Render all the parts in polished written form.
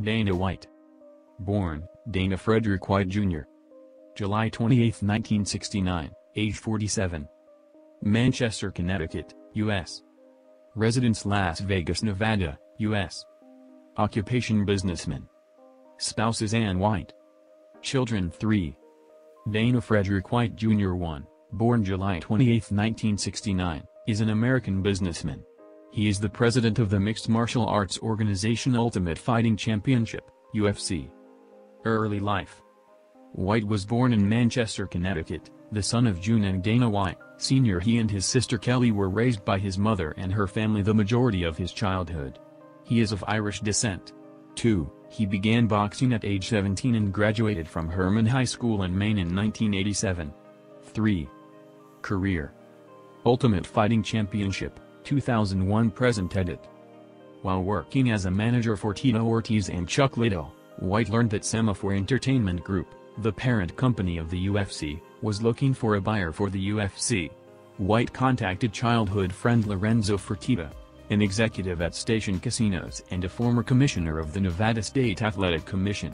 Dana White. Born, Dana Frederick White Jr. July 28, 1969, age 47. Manchester, Connecticut, U.S. Residence Las Vegas, Nevada, U.S. Occupation businessman. Spouses Ann White. Children 3. Dana Frederick White Jr. 1, born July 28, 1969, is an American businessman. He is the president of the mixed martial arts organization Ultimate Fighting Championship, UFC. Early life. White was born in Manchester, Connecticut, the son of June and Dana White, Sr. He and his sister Kelly were raised by his mother and her family the majority of his childhood. He is of Irish descent. 2. He began boxing at age 17 and graduated from Herman High School in Maine in 1987. 3. Career. Ultimate Fighting Championship, 2001 present edit. While working as a manager for Tito Ortiz and Chuck Liddell, White learned that Semaphore Entertainment Group, the parent company of the UFC, was looking for a buyer for the UFC. White contacted childhood friend Lorenzo Fertitta, an executive at Station Casinos and a former commissioner of the Nevada State Athletic Commission.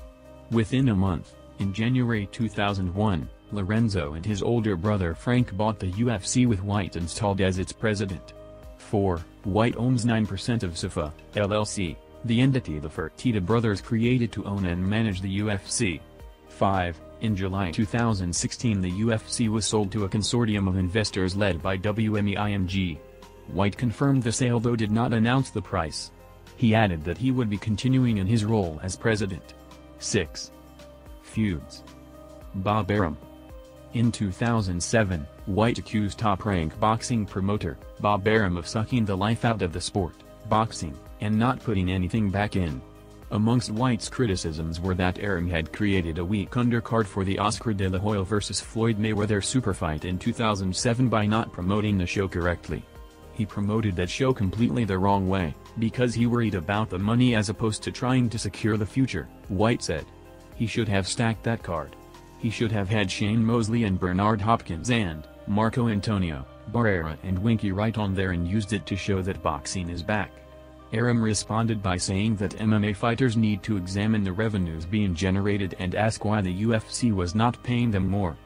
Within a month, in January 2001, Lorenzo and his older brother Frank bought the UFC with White installed as its president. 4. White owns 9% of SAFA, LLC, the entity the Fertitta brothers created to own and manage the UFC. 5. In July 2016 the UFC was sold to a consortium of investors led by WME-IMG. White confirmed the sale though did not announce the price. He added that he would be continuing in his role as president. 6. Feuds. Bob Arum. In 2007, White accused top-rank boxing promoter, Bob Arum of sucking the life out of the sport, boxing, and not putting anything back in. Amongst White's criticisms were that Arum had created a weak undercard for the Oscar de la Hoya vs. Floyd Mayweather superfight in 2007 by not promoting the show correctly. He promoted that show completely the wrong way, because he worried about the money as opposed to trying to secure the future, White said. He should have stacked that card. He should have had Shane Mosley and Bernard Hopkins and Marco Antonio, Barrera and Winky Wright on there and used it to show that boxing is back. Arum responded by saying that MMA fighters need to examine the revenues being generated and ask why the UFC was not paying them more.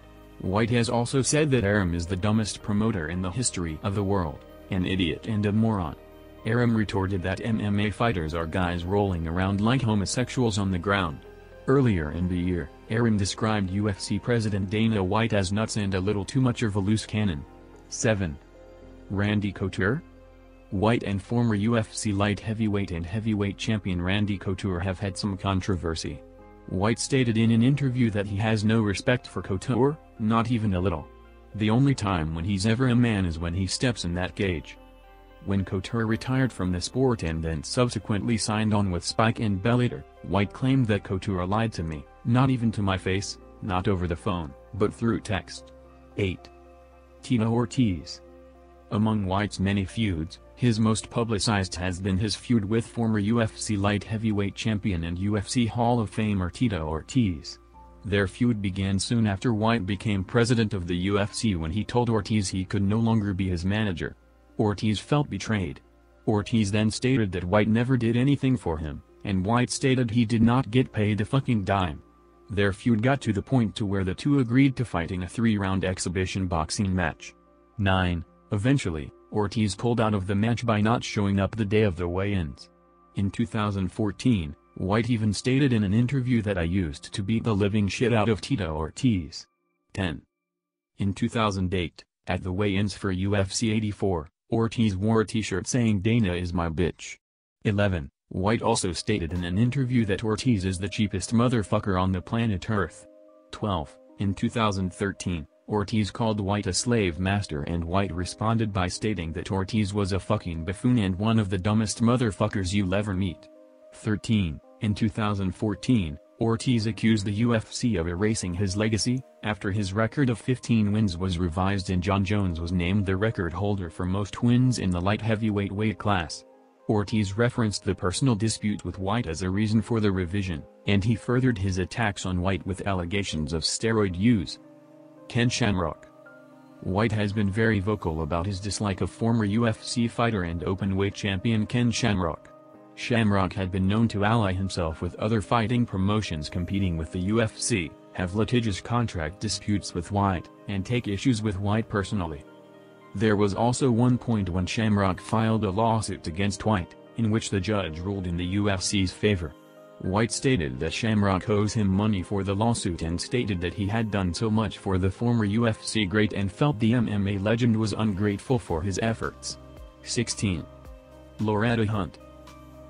White has also said that Arum is the dumbest promoter in the history of the world, an idiot and a moron. Arum retorted that MMA fighters are guys rolling around like homosexuals on the ground. Earlier in the year, Arum described UFC president Dana White as nuts and a little too much of a loose cannon. 7. Randy Couture. White and former UFC light heavyweight and heavyweight champion Randy Couture have had some controversy. White stated in an interview that he has no respect for Couture, not even a little. The only time when he's ever a man is when he steps in that cage. When Couture retired from the sport and then subsequently signed on with Spike and Bellator, White claimed that Couture lied to me, not even to my face, not over the phone, but through text. 8. Tito Ortiz. Among White's many feuds, his most publicized has been his feud with former UFC light heavyweight champion and UFC Hall of Famer Tito Ortiz. Their feud began soon after White became president of the UFC when he told Ortiz he could no longer be his manager. Ortiz felt betrayed. Ortiz then stated that White never did anything for him, and White stated he did not get paid a fucking dime. Their feud got to the point to where the two agreed to fighting a 3-round exhibition boxing match. 9. Eventually, Ortiz pulled out of the match by not showing up the day of the weigh-ins. In 2014, White even stated in an interview that I used to beat the living shit out of Tito Ortiz. 10. In 2008, at the weigh-ins for UFC 84, Ortiz wore a t-shirt saying Dana is my bitch. 11. White also stated in an interview that Ortiz is the cheapest motherfucker on the planet Earth. 12. In 2013, Ortiz called White a slave master and White responded by stating that Ortiz was a fucking buffoon and one of the dumbest motherfuckers you'll ever meet. 13. In 2014, Ortiz accused the UFC of erasing his legacy, after his record of 15 wins was revised and John Jones was named the record holder for most wins in the light heavyweight weight class. Ortiz referenced the personal dispute with White as a reason for the revision, and he furthered his attacks on White with allegations of steroid use. Ken Shamrock. White has been very vocal about his dislike of former UFC fighter and openweight champion Ken Shamrock. Shamrock had been known to ally himself with other fighting promotions competing with the UFC, have litigious contract disputes with White, and take issues with White personally. There was also one point when Shamrock filed a lawsuit against White, in which the judge ruled in the UFC's favor. White stated that Shamrock owes him money for the lawsuit and stated that he had done so much for the former UFC great and felt the MMA legend was ungrateful for his efforts. 16. Loretta Hunt.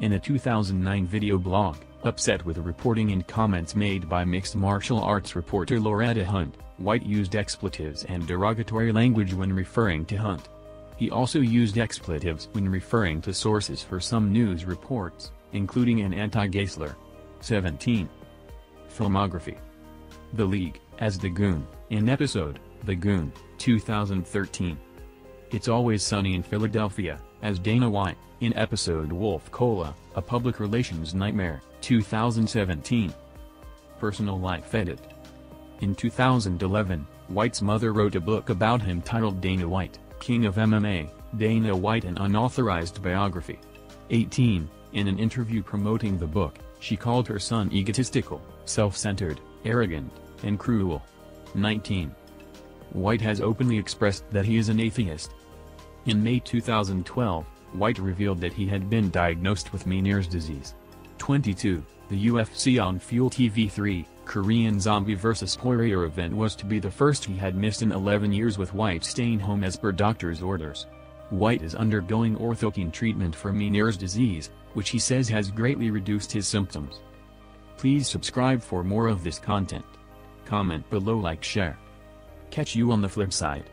In a 2009 video blog, upset with reporting and comments made by mixed martial arts reporter Loretta Hunt, White used expletives and derogatory language when referring to Hunt. He also used expletives when referring to sources for some news reports, including an anti-gay slur. 17. Filmography. The League, as the Goon, in episode, The Goon, 2013. It's Always Sunny in Philadelphia, as Dana White, in episode Wolf Cola, A Public Relations Nightmare, 2017. Personal life edit. In 2011, White's mother wrote a book about him titled Dana White, King of MMA, Dana White an Unauthorized Biography. 18. In an interview promoting the book, she called her son egotistical, self-centered, arrogant, and cruel. 19. White has openly expressed that he is an atheist. In May 2012, White revealed that he had been diagnosed with Meniere's disease. 22. The UFC on Fuel TV 3, Korean Zombie vs. Poirier event was to be the first he had missed in 11 years, with White staying home as per doctor's orders. White is undergoing orthokine treatment for Meniere's disease, which he says has greatly reduced his symptoms. Please subscribe for more of this content. Comment below, like, share. Catch you on the flip side.